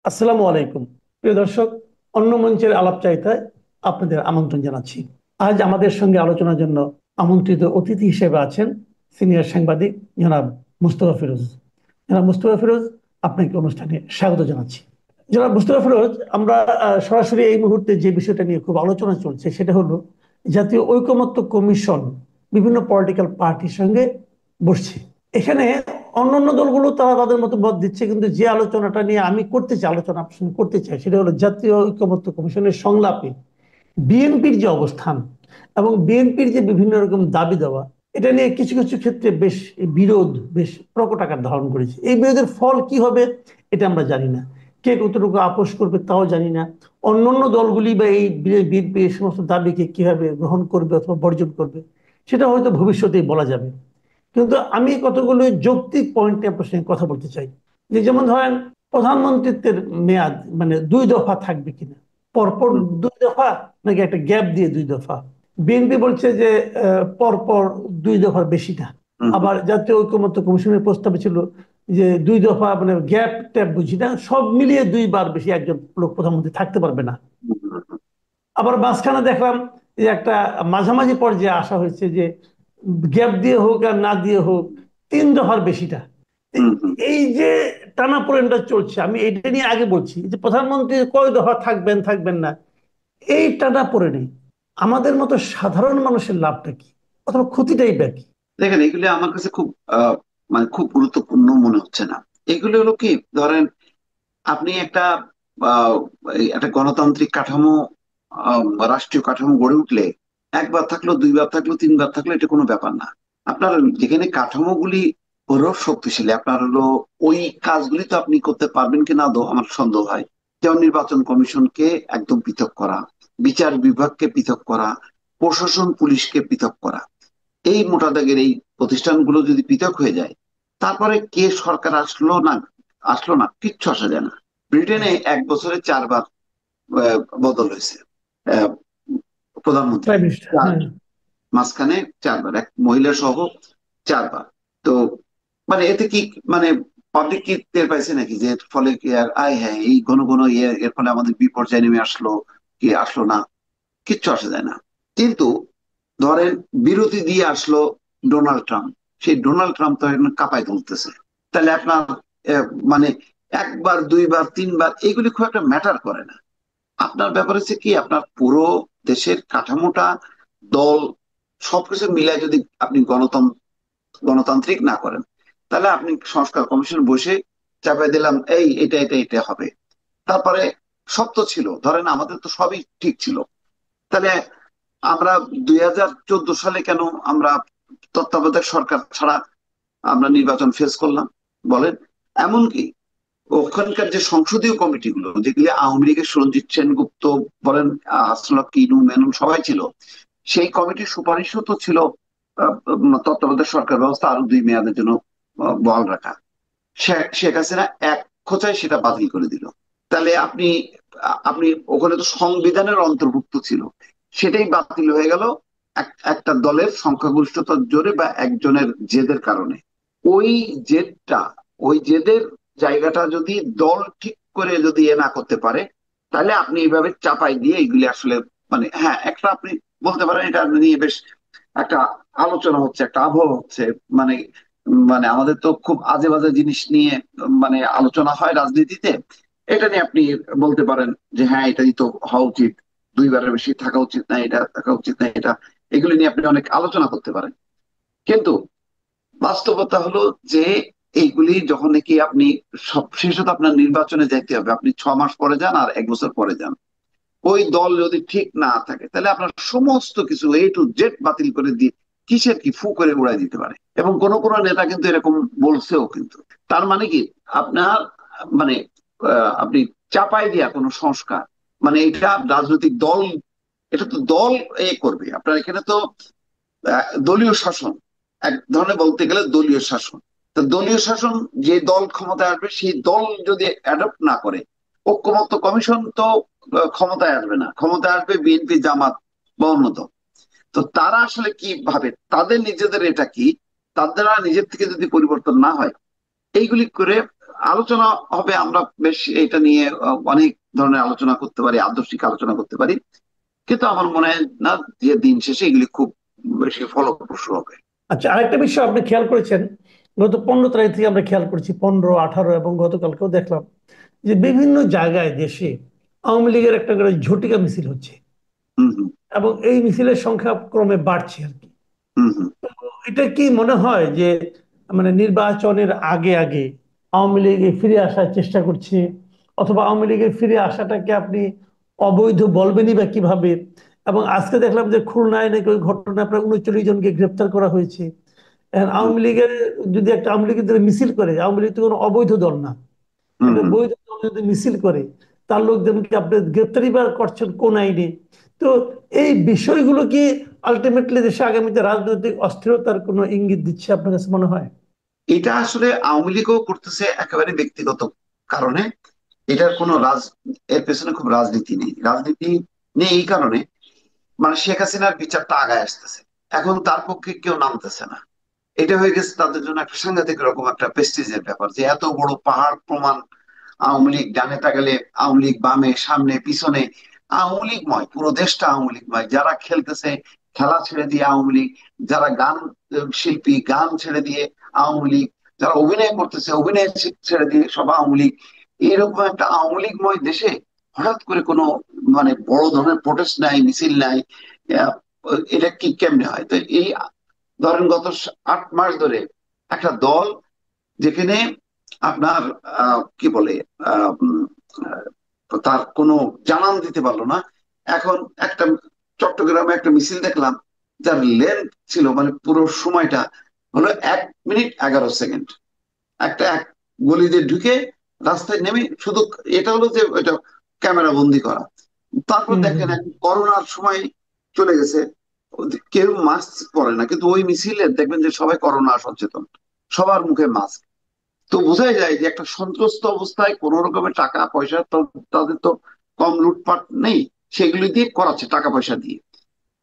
আসসালামু আলাইকুম। প্রিয় দর্শক, অন্য মঞ্চের আলাপচারিতায় আপনাদের আমন্ত্রণ জানাচ্ছি। আজ আমাদের সঙ্গে আলোচনার জন্য আমন্ত্রিত অতিথি হিসেবে আছেন সিনিয়র সাংবাদিক জনাব মুস্তফা ফিরোজ। জনাব মুস্তফা ফিরোজ, আপনাকে অনুষ্ঠানে স্বাগত জানাচ্ছি। জনাব মুস্তফা ফিরোজ, আমরা সরাসরি এই মুহূর্তে যে বিষয়টা নিয়ে খুব আলোচনা চলছে সেটা হলো জাতীয় ঐকমত্য কমিশন বিভিন্ন পলিটিক্যাল পার্টির সঙ্গে বসছে। এখানে অন্যান্য দলগুলো তারা তাদের মতো মত দিচ্ছে, কিন্তু যে আলোচনাটা নিয়ে আমি করতে চাই, আলোচনা আপনার সঙ্গে করতে চাই, সেটা হলো জাতীয় ঐকমত্য কমিশনের সংলাপে বিএনপির যে অবস্থান এবং বিএনপির যে বিভিন্ন রকম দাবি দেওয়া, এটা নিয়ে কিছু কিছু ক্ষেত্রে বেশ বিরোধ বেশ প্রকট আকার ধারণ করেছে। এই বিরোধের ফল কি হবে এটা আমরা জানি না, কে কতটুকু আপোষ করবে তাও জানি না। অন্যান্য দলগুলি বা এই বিএনপি এই সমস্ত দাবিকে কিভাবে গ্রহণ করবে অথবা বর্জন করবে সেটা হয়তো ভবিষ্যতেই বলা যাবে। কিন্তু আমি কতগুলো যৌক্তিক পয়েন্টে আপনার সঙ্গে কথা বলতে চাই। যে যেমন ধরেন, প্রধানমন্ত্রীত্বের মেয়াদ মানে 2 দফা থাকবে কিনা, পরপর হুম, 2 দফা নাকি একটা গ্যাপ দিয়ে 2 দফা। বিএনপি বলছে যে পরপর 2 দফার বেশি না। হুম, হুম, আবার জাতীয় ঐকমত্য কমিশনের প্রস্তাবে ছিল যে 2 দফা মানে গ্যাপ ট্যাপ বুঝি না, সব মিলিয়ে 2বার বেশি একজন লোক প্রধানমন্ত্রী থাকতে পারবে না। হুম, হুম, আবার মাঝখানে দেখলাম যে একটা মাঝামাঝি পর্যায়ে আসা হয়েছে যে গ্যাপ দিয়ে হোক আর না দিয়ে হোক 3 দফার বেশিটা। তো হুম, হুম। এই যে টানাপোড়েনটা চলছে, আমি এটা নিয়ে আগে বলছি যে প্রধানমন্ত্রী কয় দফা থাকবেন থাকবেন না, এই টানাপোড়েনে আমাদের মতো সাধারণ মানুষের লাভটা কি অথবা ক্ষতিটাই বা কি? দেখেন, এগুলি আমার কাছে খুব মানে খুব গুরুত্বপূর্ণ মনে হচ্ছে না। এগুলি হলো কি, ধরেন আপনি আহ, একটা গণতান্ত্রিক কাঠামো, রাষ্ট্রীয় কাঠামো গড়ে উঠলে একবার থাকলো, দুইবার থাকলো, তিনবার থাকলো, এটা কোনো ব্যাপার না। আপনার যেখানে কাঠামোগুলি হলো শক্তিশালী, আপনার হলো ওই কাজগুলি তো আপনি করতে পারবেন কিনা আদৌ আমার সন্দেহ হয়। যেমন নির্বাচন কমিশনকে একদম পৃথক করা, বিচার বিভাগকে পৃথক করা, প্রশাসন পুলিশকে পৃথক করা, এই মোটা দাগের এই প্রতিষ্ঠানগুলো যদি পৃথক হয়ে যায়, তারপরে কে সরকার আসলো না কিচ্ছু আসা যায় না। ব্রিটেনে 1 বছরে 4বার বদল হয়েছে, আহ, প্রধানমন্ত্রী। প্রাইম মিনিস্টার, চার, হ্যাঁ। মাঝখানে 4বার, এক মহিলা সহ 4বার। তো মানে এতে কি, মানে পাবলিক কি টের পাইছে নাকি যে এর ফলে কি আর আয় হ্যাঁ এই ঘন ঘন এর ফলে আমাদের বিপর্যয় নেমে আসলো কি আসলো না? কিচ্ছু আসা যায় না। কিন্তু ধরেন বিরতি দিয়ে আসলো ডোনাল্ড ট্রাম্প, সেই ডোনাল্ড ট্রাম্প তো এখন কাঁপায় তুলতেছে। তাহলে আপনার মানে একবার, দুইবার, তিনবার এগুলি খুব একটা ম্যাটার করে না। আপনার ব্যাপার হচ্ছে কি, আপনার পুরো দেশের কাঠামোটা, দল, সবকিছু মিলায় যদি আপনি গণতান্ত্রিক না করেন, তাহলে আপনি সংস্কার কমিশন বসে চাপাই দিলাম এই এটা এটা এটা হবে। তারপরে সব তো ছিল, ধরেন আমাদের তো সবই ঠিক ছিল। তাহলে আমরা 2014 সালে কেন আমরা তত্ত্বাবধায়ক সরকার ছাড়া আমরা নির্বাচন ফেস করলাম বলেন? এমনকি ওখানকার যে সংসদীয় কমিটিগুলো, যেগুলি আওয়ামী লীগের সুরঞ্জিত সেনগুপ্ত বলেন, হাসনাত কিনু মেনন সবাই ছিল, সেই কমিটির সুপারিশও তো ছিল তত্ত্বাবধায়ক সরকার ব্যবস্থা আরো 2 মেয়াদের জন্য বহাল রাখা। শেখ হাসিনা এক খোঁচায় সেটা বাতিল করে দিল। তাহলে আপনি আপনি ওখানে তো সংবিধানের অন্তর্ভুক্ত ছিল, সেটাই বাতিল হয়ে গেল একটা দলের সংখ্যাগরিষ্ঠতার জোরে বা একজনের জেদের কারণে। ওই জেদটা, ওই জেদের জায়গাটা যদি দল ঠিক করে যদি না করতে পারে, তাহলে আপনি এইভাবে চাপাই দিয়ে এগুলি আসলে মানে হ্যাঁ একটা আপনি বলতে পারেন এটা নিয়ে বেশ একটা আলোচনা হচ্ছে, একটা আবহাওয়া হচ্ছে। মানে মানে আমাদের তো খুব আজে বাজে জিনিস নিয়ে মানে আলোচনা হয় রাজনীতিতে। এটা নিয়ে আপনি বলতে পারেন যে হ্যাঁ এটাই তো হওয়া উচিত, 2বারের বেশি থাকা উচিত না, এটা থাকা উচিত না এটা, এগুলি নিয়ে আপনি অনেক আলোচনা করতে পারেন। কিন্তু বাস্তবতা হলো যে এইগুলি যখন নাকি আপনি সব শেষে তো আপনার নির্বাচনে যাইতে হবে, আপনি 6 মাস পরে যান আর 1 বছর পরে যান, ওই দল যদি ঠিক না থাকে তাহলে আপনার সমস্ত কিছু A to Z বাতিল করে দিয়ে কিসের কি ফু করে উড়াই দিতে পারে। এবং কোন কোন নেতা কিন্তু এরকম বলছেও কিন্তু। তার মানে কি, আপনার মানে আপনি চাপাই দিয়া কোনো সংস্কার, মানে এটা রাজনৈতিক দল, এটা তো দল করবে। আপনার এখানে তো দলীয় শাসন, এক ধরনের বলতে গেলে দলীয় শাসন। তো দলীয় শাসন, যে দল ক্ষমতায় আসবে সেই দল যদি অ্যাডপ্ট না করে, ঐক্যমত্য কমিশন তো ক্ষমতায় আসবে না, ক্ষমতায় আসবে বিএনপি, জামাত বা অন্য দল। তো তারা আসলে কি ভাবে, তাদের নিজেদের এটা কি, তারা নিজের থেকে যদি পরিবর্তন না হয়, এইগুলি করে আলোচনা হবে। আমরা বেশ এটা নিয়ে অনেক ধরনের আলোচনা করতে পারি, আদর্শিক আলোচনা করতে পারি, কিন্তু আমার মনে হয় না যে দিন শেষে এগুলি খুব বেশি ফলপ্রসূ হবে। আচ্ছা, আরেকটা বিষয় আপনি খেয়াল করেছেন, গত 15 তারিখ থেকে আমরা খেয়াল করছি, 15, 18 এবং গতকালকেও দেখলাম যে বিভিন্ন জায়গায় দেশে আওয়ামী লীগের একটা করে ঝটিকা মিছিল হচ্ছে, হম হম এবং এই মিছিলের সংখ্যা ক্রমে বাড়ছে আর কি। হম হম এটা কি মনে হয় যে মানে নির্বাচনের আগে আগে আওয়ামী লীগে ফিরে আসার চেষ্টা করছে, অথবা আওয়ামী লীগের ফিরে আসাটাকে আপনি অবৈধ বলবেনই বা কিভাবে? এবং আজকে দেখলাম যে খুলনায় নাকি ওই ঘটনায় প্রায় 39 জনকে গ্রেপ্তার করা হয়েছে। এখন হম আওয়ামী লীগের যদি একটা আওয়ামী লীগের যদি মিছিল করে, আওয়ামী লীগ তো কোনো অবৈধ দল না, হম একটা হম বৈধ দল যদি মিছিল করে, তার লোকজনকে আপনি গ্রেপ্তারি বা করছেন কোন আইনে? তো এই বিষয়গুলো কি আলটিমেটলি দেশে আগামীতে রাজনৈতিক অস্থিরতার কোনো ইঙ্গিত দিচ্ছে আপনার কাছে মনে হয়? এটা আসলে আওয়ামী লীগও করতেছে একেবারে ব্যক্তিগত কারণে। এটার কোনো এর পেছনে খুব রাজনীতি নেই। রাজনীতি নেই এই কারণে, মানে শেখ হাসিনার বিচারটা আগায় আসতেছে, এখন তার পক্ষে কেউ নামতেছে না। এটা হয়ে গেছে তাদের জন্য একটা সাংঘাতিক রকম একটা প্রেস্টিজের ব্যাপার, যে এত বড় পাহাড় প্রমাণ আওয়ামী লীগ ডানে তাকালে আওয়ামী লীগ, বামে সামনে পিছনে আওয়ামী লীগময়, পুরো দেশটা আওয়ামী লীগময়। যারা খেলতেছে খেলা ছেড়ে দিয়ে আওয়ামী লীগ, যারা গান শিল্পী গান ছেড়ে দিয়ে আওয়ামী লীগ, যারা অভিনয় করতেছে অভিনয় ছেড়ে দিয়ে সব আওয়ামী লীগ। এরকম একটা আওয়ামী লীগময় দেশে হঠাৎ করে কোনো মানে বড় ধরনের প্রোটেস্ট নাই, মিছিল নাই, আহ, এটা কি কেমনে হয়? তো এই ধরেন গত 8 মাস ধরে একটা দল, যেখানে আপনার কি বলে আহ, উম, তার কোনো জানান দিতে পারলো না। এখন একটা চট্টগ্রামে একটা মিছিল দেখলাম, যার লেন্থ ছিল মানে পুরো সময়টা হলো 1 মিনিট 11 সেকেন্ড। এক গলিতে ঢুকে রাস্তায় নেমে শুধু এটা হলো যে ওইটা ক্যামেরা বন্দি করা। তারপর হুম, দেখেন হুম। এখন করোনার সময় চলে গেছে, কেউ মাস্ক পরে না, কিন্তু ওই মিছিলে দেখবেন যে সবাই করোনা সচেতন, সবার মুখে মাস্ক। তো বোঝাই যায় যে একটা সন্ত্রস্ত অবস্থায় কোন রকমের টাকা পয়সা তো তাদের তো কম লুটপাট নেই, সেগুলি দিয়ে করাচ্ছে টাকা পয়সা দিয়ে।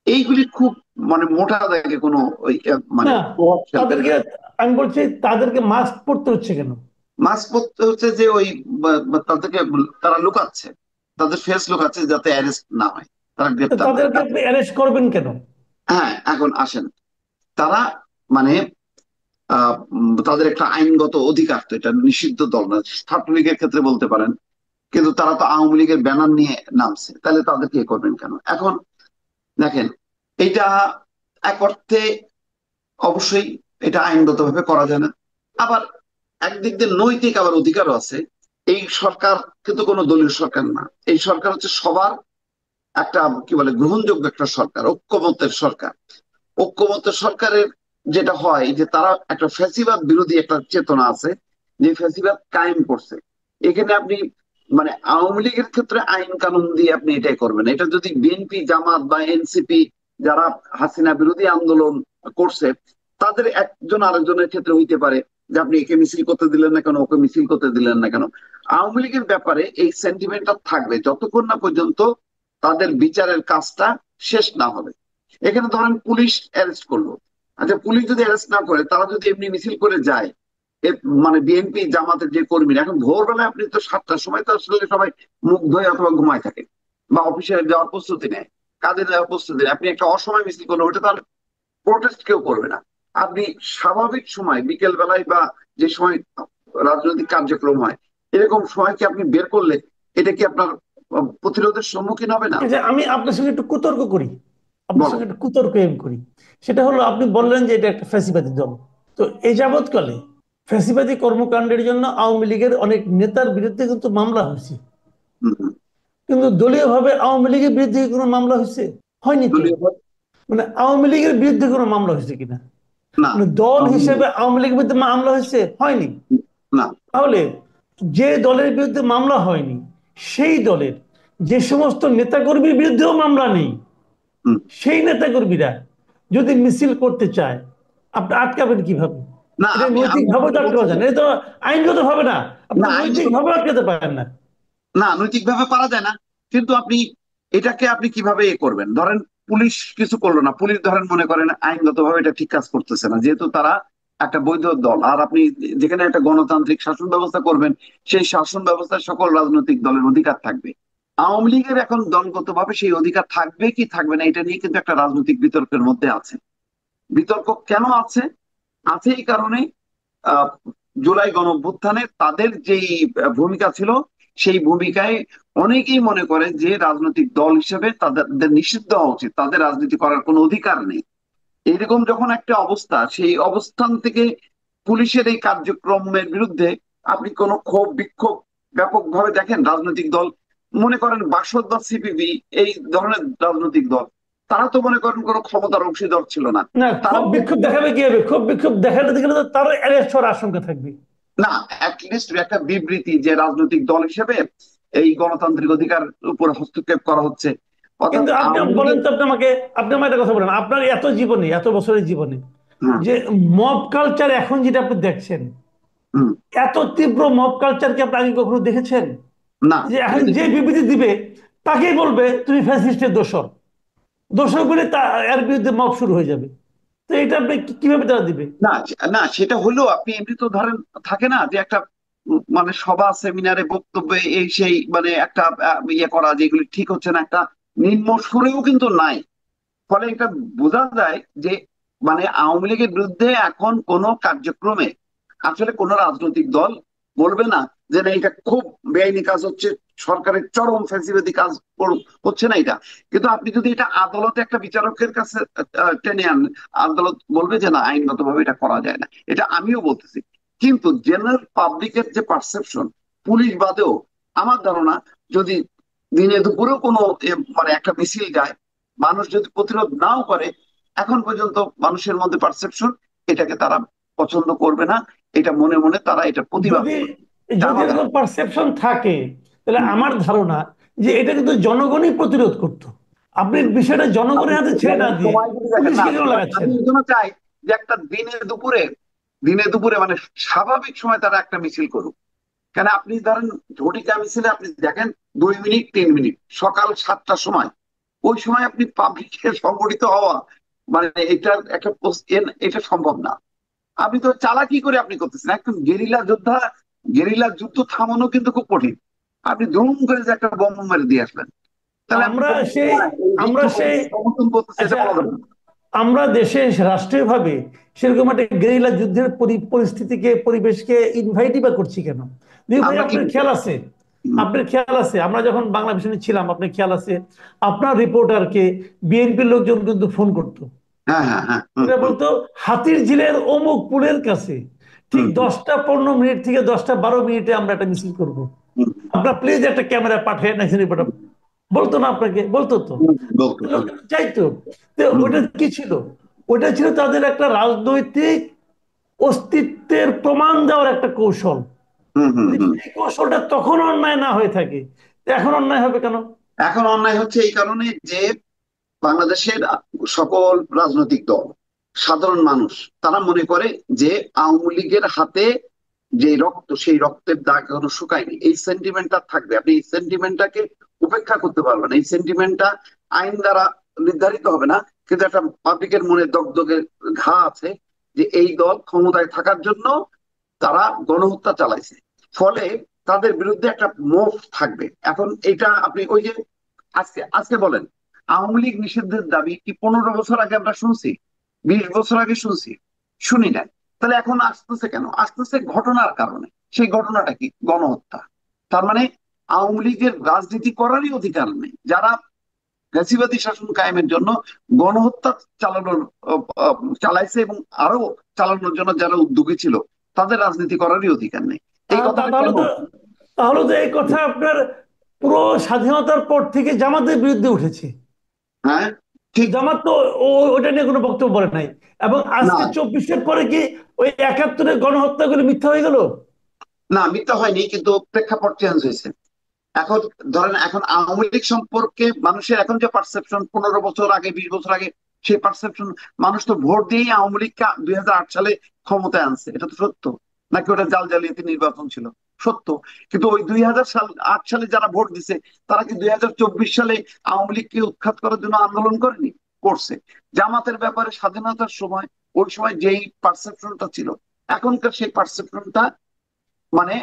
এইগুলি খুব মানে মোটা দাগে কোনো ওই মানে না, প্রভাব ফেলবে না। তাদেরকে, আমি বলছি তাদেরকে মাস্ক পরতে হচ্ছে কেন? মাস্ক পরতে হচ্ছে যে ওই তাদেরকে তারা লুকাচ্ছে, তাদের ফেস লুকাচ্ছে যাতে অ্যারেস্ট না হয়, তারা তো গ্রেপ্তার না হয়। তাদেরকে আপনি অ্যারেস্ট করবেন কেন? হ্যাঁ, এখন আসেন, তারা মানে তাদের একটা আইনগত অধিকার, তো এটা নিষিদ্ধ দল না। ছাত্রলীগের ক্ষেত্রে বলতে পারেন, কিন্তু তারা তো আওয়ামী লীগের ব্যানার নিয়ে নামছে, তাহলে তাদেরকে এ করবেন কেন? এখন দেখেন, এটা এক অর্থে অবশ্যই এটা আইনগত ভাবে করা যায় না। আবার একদিক দিয়ে নৈতিক আবার অধিকারও আছে। এই সরকার কিন্তু কোনো দলীয় সরকার না, এই সরকার হচ্ছে সবার একটা কি বলে গ্রহণযোগ্য একটা সরকার, ঐক্যমত্যের সরকার। ঐক্যমত্য সরকারের যেটা হয় যে তারা একটা ফ্যাসিবাদ বিরোধী একটা চেতনা আছে, যে ফ্যাসিবাদ কায়েম করছে। এখানে আপনি মানে আওয়ামী লীগের ক্ষেত্রে আইন কানুন দিয়ে আপনি এটাই করবেন। এটা যদি বিএনপি জামাত বা এনসিপি, যারা হাসিনা বিরোধী আন্দোলন করছে, তাদের একজন আরেকজনের ক্ষেত্রে হইতে পারে যে আপনি একে মিছিল করতে দিলেন না কেন, ওকে মিছিল করতে দিলেন না কেন। আওয়ামী লীগের ব্যাপারে এই সেন্টিমেন্টটা থাকবে যতক্ষণ না পর্যন্ত তাদের বিচারের কাজটা শেষ না হবে। এখানে ধরেন পুলিশ অ্যারেস্ট করলো, আচ্ছা পুলিশ যদি অ্যারেস্ট না করে, তারা যদি এমনি মিছিল করে যায়, মানে বিএনপি জামাতের যে কর্মীরা, এখন ভোরবেলায় আপনি তো 7টার সময় তো আসলে সবাই মুখ ধোয় অথবা ঘুমায় থাকে, বা অফিসে যাওয়ার প্রস্তুতি নেয়, কাজে যাওয়ার প্রস্তুতি নেয়, আপনি একটা অসময় মিছিল করলো, ওটা তার প্রোটেস্ট কেউ করবে না। আপনি স্বাভাবিক সময় বিকেল বেলায় বা যে সময় রাজনৈতিক কার্যক্রম হয়, এরকম সময় কি আপনি বের করলে এটা কি আপনার প্রতিরোধের সম্মুখীন হবে না? আচ্ছা, আমি আপনার সঙ্গে একটু কুতর্ক করি, আপনার বলো। সঙ্গে একটু কুতর্ক এম করি। সেটা হলো, আপনি বললেন যে এটা একটা ফ্যাসিবাদী দল। তো এই যাবৎকালে ফ্যাসিবাদী কর্মকাণ্ডের জন্য আওয়ামী লীগের অনেক নেতার বিরুদ্ধে কিন্তু মামলা হয়েছে, হুম, হুম। কিন্তু দলীয় ভাবে আওয়ামী লীগের বিরুদ্ধে কি কোনো মামলা হয়েছে? হয়নি তো। দলীয় মানে আওয়ামী লীগের বিরুদ্ধে কোনো মামলা হয়েছে কিনা, না, মানে দল আওয়ামী লীগ হিসেবে আওয়ামী লীগের বিরুদ্ধে মামলা হয়েছে? হয়নি। না। তাহলে যে দলের বিরুদ্ধে মামলা হয়নি, সেই দলের যে সমস্ত নেতাকর্মীর বিরুদ্ধেও মামলা নেই, হুম। সেই নেতাকর্মীরা যদি মিছিল করতে চায়, আপনি আটকাবেন কিভাবে? না, এটা আমি নৈতিক আমি ভাবে তো আপনাকে আটকানো বলছি যায় যে না, এটা তো আইনগত ভাবে না, আপনি না, নৈতিক আইনগত ভাবে আটকাতে পারেন না। না, নৈতিক ভাবে পারা যায় না। কিন্তু আপনি এটাকে আপনি কিভাবে করবেন? ধরেন পুলিশ কিছু করলো না, পুলিশ ধরেন মনে করেন আইনগত ভাবে এটা ঠিক কাজ করতেছে না, যেহেতু তারা একটা বৈধ দল, আর আপনি যেখানে একটা গণতান্ত্রিক শাসন ব্যবস্থা করবেন, সেই শাসন ব্যবস্থায় সকল রাজনৈতিক দলের অধিকার থাকবে। আওয়ামী লীগের এখন দলগতভাবে সেই অধিকার থাকবে কি থাকবে না, এটা নিয়ে কিন্তু একটা রাজনৈতিক বিতর্কের মধ্যে আছে। বিতর্ক কেন আছে? আছে এই কারণে, আহ, জুলাই গণঅভ্যুত্থানে তাদের যেই ভূমিকা ছিল, সেই ভূমিকায় অনেকেই মনে করে যে রাজনৈতিক দল হিসেবে তাদের নিষিদ্ধ হওয়া উচিত, তাদের রাজনীতি করার কোনো অধিকার নেই। এইরকম যখন একটা অবস্থা, সেই অবস্থান থেকে পুলিশের এই কার্যক্রমের বিরুদ্ধে আপনি কোনো ক্ষোভ বিক্ষোভ ব্যাপকভাবে দেখেন? রাজনৈতিক দল, মনে করেন বাসদ বা সিপিবি, এই ধরনের রাজনৈতিক দল, তারা তো মনে করেন কোনো ক্ষমতার অংশীদার ছিল না। না, তারা খুব বিক্ষোভ দেখাবে কি হবে? খুব বিক্ষোভ দেখাতে গেলে তো তারও অ্যারেস্ট হওয়ার আশঙ্কা থাকবে। না, অ্যাটলিস্ট একটা বিবৃতি যে রাজনৈতিক দল হিসেবে এই গণতান্ত্রিক অধিকার উপর হস্তক্ষেপ করা হচ্ছে, অর্থাৎ কিন্তু আপনি আওয়ামী বলেন লীগের। তো, আপনি আমাকে একটা কথা বলেন, আপনার এত জীবনে, এত বছরের জীবনে হ্যাঁ। যে মব কালচার এখন যেটা আপনি দেখছেন, হুম। এত তীব্র মব কালচার কি আপনি আগে কখনো দেখেছেন? না, যে এখন এটা যে দেখিনি। বিবৃতি দিবে তাকেই বলবে তুমি ফ্যাসিস্টের দোসর, দোসর বলে তা এর বিরুদ্ধে মব শুরু হয়ে যাবে। তো এটা আপনি কিভাবে তারা দিবে? না, না, সেটা হলেও আপনি এমনি তো ধরেন, থাকে না যে একটা মানে সভা সেমিনারে বক্তব্যে এই সেই মানে একটা ইয়ে করা, যেগুলি ঠিক হচ্ছে না, একটা নিম্ন সুরেও কিন্তু নাই। ফলে এটা বোঝা যায় যে মানে আওয়ামী লীগের বিরুদ্ধে এখন কোন কার্যক্রমে আসলে কোন রাজনৈতিক দল বলবে না যে না এটা খুব বেআইনি কাজ হচ্ছে, সরকারের চরম ফ্যাসিবাদী কাজ হচ্ছে না এটা। কিন্তু আপনি যদি এটা আদালতে একটা বিচারকের কাছে টেনে আন, আদালত বলবে যে না, আইনগত ভাবে এটা করা যায় না। এটা আমিও বলতেছি। কিন্তু জেনারেল পাবলিকের যে পারসেপশন, পুলিশ বাদেও আমার ধারণা, যদি দিনে দুপুরেও কোনো মানে একটা মিছিল যায়, মানুষ যদি প্রতিরোধ নাও করে, এখন পর্যন্ত মানুষের মধ্যে পারসেপশন, এটাকে তারা পছন্দ করবে না। এটা মনে মনে তারা এটা প্রতিবাদ যদি করবে। এটা যদি আমার এরকম ধারণা। পারসেপশন থাকে, তাহলে হুম। আমার ধারণা যে এটা কিন্তু জনগণই প্রতিরোধ করতো। আপনি বিষয়টা আপনি জনগণের হাতে ছেড়ে না দেখেন, দিয়ে সময় যদি দেখেন না, পুলিশকে কেন সময় লাগাচ্ছেন? আমি এই জন্য চাই যে একটা দিনে দুপুরে মানে স্বাভাবিক সময় তারা একটা মিছিল করুক। কেন, আপনি ধরেন ঝটিকা মিছিলে আপনি দেখেন 2 মিনিট 3 মিনিট, সকাল 7টার সময়, ওই সময় আপনি পাবলিকের সংগঠিত হওয়া, মানে এটা একটা এটা সম্ভব না। আপনি তো চালাকি করে আপনি করতেছেন একদম গেরিলা যোদ্ধা। গেরিলা যুদ্ধ থামানো কিন্তু খুব কঠিন। আপনি ধুম করে যে একটা বোম মেরে দিয়ে আসলেন, তাহলে আপনি আমরা বলবেন সেই না, এই আমরা সেই রাষ্ট্রপতি সমর্থন করতেছে, এটা আচ্ছা, বলা যাবে না। আমরা দেশে রাষ্ট্রীয়ভাবে সেরকম একটা গেরিলা যুদ্ধের পরিস্থিতিকে, পরিবেশকে ইনভাইটই বা করছি কেন? দিদি ভাই, আমরা কি আপনার করতে খেয়াল পারি? আছে? হুম। আপনার খেয়াল আছে আমরা যখন বাংলা ভিশনে ছিলাম, আপনার খেয়াল আছে আপনার রিপোর্টারকে বিএনপির লোকজন কিন্তু ফোন করতো। হ্যাঁ, হ্যাঁ, হ্যাঁ। হুম, এটা হুম, বলতো হাতির ঝিলের অমুক পুলের কাছে ঠিক হুম, হুম, 10টা 15 মিনিট থেকে 10টা 12 মিনিটে আমরা একটা মিছিল করব। হুম, আপনার প্লিজ একটা ক্যামেরা পাঠিয়ে নাইছেন রিপোর্টার। বলতো না আপনাকে? বলতো তো। হুম, বলতো। লোক চাইতো। তো হুম, ওটা কি ছিল? ওটা ছিল তাদের একটা রাজনৈতিক অস্তিত্বের প্রমাণ দেওয়ার একটা কৌশল। হুম, হুম, হুম। এই কৌশলটা তখন অন্যায় না হয়ে থাকে, তো এখন অন্যায় হবে কেন? এখন অন্যায় হচ্ছে এই কারণে যে বাংলাদেশের সকল রাজনৈতিক দল, সাধারণ মানুষ, তারা মনে করে যে আওয়ামী লীগের হাতে যে রক্ত, সেই রক্তের দাগ এখনো শুকায়নি। এই সেন্টিমেন্টটা থাকবে, আপনি এই সেন্টিমেন্টটাকে উপেক্ষা করতে পারবেন। এই সেন্টিমেন্টটা আইন দ্বারা নির্ধারিত হবে না, কিন্তু একটা পাবলিকের মনে দগদগে ঘা আছে যে এই দল ক্ষমতায় থাকার জন্য তারা গণহত্যা চালাইছে। ফলে তাদের বিরুদ্ধে একটা মোভ থাকবে। এখন এটা আপনি ওই যে আজকে আজকে বলেন, আওয়ামী লীগ নিষিদ্ধের দাবি কি 15 বছর আগে আমরা শুনছি? 20 বছর আগে শুনছি? শুনি নাই। তাহলে এখন আসতেছে কেন? আসতেছে ঘটনার কারণে। সেই ঘটনাটা কি? গণহত্যা। তার মানে আওয়ামী লীগের রাজনীতি করারই অধিকার নেই। যারা ফ্যাসিবাদী শাসন কায়েমের জন্য গণহত্যা চালানোর চালাইছে, এবং আরো চালানোর জন্য যারা উদ্যোগী ছিল, তাদের রাজনীতি করারই অধিকার নেই। এই কথাটা তাহলে কেন? তো, এই কথা আপনার পুরো স্বাধীনতার পর থেকে জামাতের বিরুদ্ধে উঠেছে। হ্যাঁ, ঠিক। জামাত তো ওটা নিয়ে কোনো বক্তব্য বলে নাই। এবং না, আজকে 24-এর পরে কি ওই 71-এর গণহত্যাগুলো মিথ্যা হয়ে গেল? না, মিথ্যা হয়নি, কিন্তু প্রেক্ষাপট চেঞ্জ হয়েছে। এখন ধরেন, এখন আওয়ামী লীগ সম্পর্কে মানুষের এখন যে পারসেপশন, 15 বছর আগে 20 বছর আগে সেই পারসেপশন, মানুষ তো ভোট দিয়েই আওয়ামী লীগকে 2008 সালে ক্ষমতায় আনছে, এটা তো সত্য। নাকি ওটা জাল জালিয়াতি নির্বাচন ছিল? সত্য। কিন্তু ওই 2008 সালে যারা ভোট দিছে, তারা কি 2024 সালে আওয়ামী লীগকে উৎখাত করার জন্য আন্দোলন করেনি? করছে। জামাতের ব্যাপারে স্বাধীনতার সময় ওই সময় যেই পারসেপশনটা ছিল, এখনকার সেই পারসেপশনটা মানে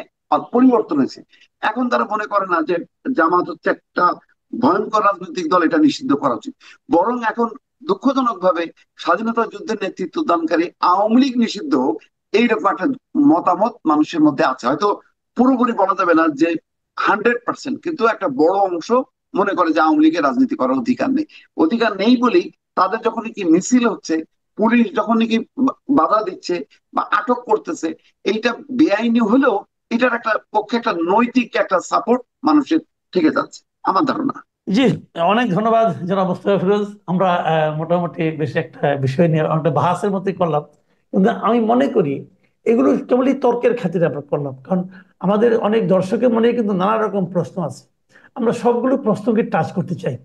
পরিবর্তন হয়েছে। এখন তারা মনে করে না যে জামাত হচ্ছে একটা ভয়ঙ্কর রাজনৈতিক দল, এটা নিষিদ্ধ করা উচিত। বরং এখন দুঃখজনক ভাবে স্বাধীনতা যুদ্ধের নেতৃত্ব দানকারী আওয়ামী লীগ নিষিদ্ধ হোক, এইরকম একটা মতামত মানুষের মধ্যে আছে। হয়তো পুরোপুরি বলা যাবে না যে 100%, কিন্তু একটা বড় অংশ মনে করে যে আওয়ামী লীগের রাজনীতি করার অধিকার নেই। অধিকার নেই বলেই তাদের যখন কি মিছিল হচ্ছে, পুলিশ যখন নাকি বাধা দিচ্ছে বা আটক করতেছে, এইটা বেআইনি হলেও এটার একটা পক্ষে একটা নৈতিক একটা সাপোর্ট মানুষের থেকে যাচ্ছে, আমার ধারণা। জি, অনেক ধন্যবাদ জনাব মোস্তফা ফিরোজ। আমরা মোটামুটি বেশ একটা বিষয় নিয়ে অনেকটা বাহাসের মতোই করলাম, কিন্তু আমি মনে করি এগুলো কেবলই তর্কের খাতিরে আমরা করলাম, কারণ আমাদের অনেক দর্শকের মনে কিন্তু নানা রকম প্রশ্ন আছে। আমরা সবগুলো প্রশ্নকে টাচ করতে চাই।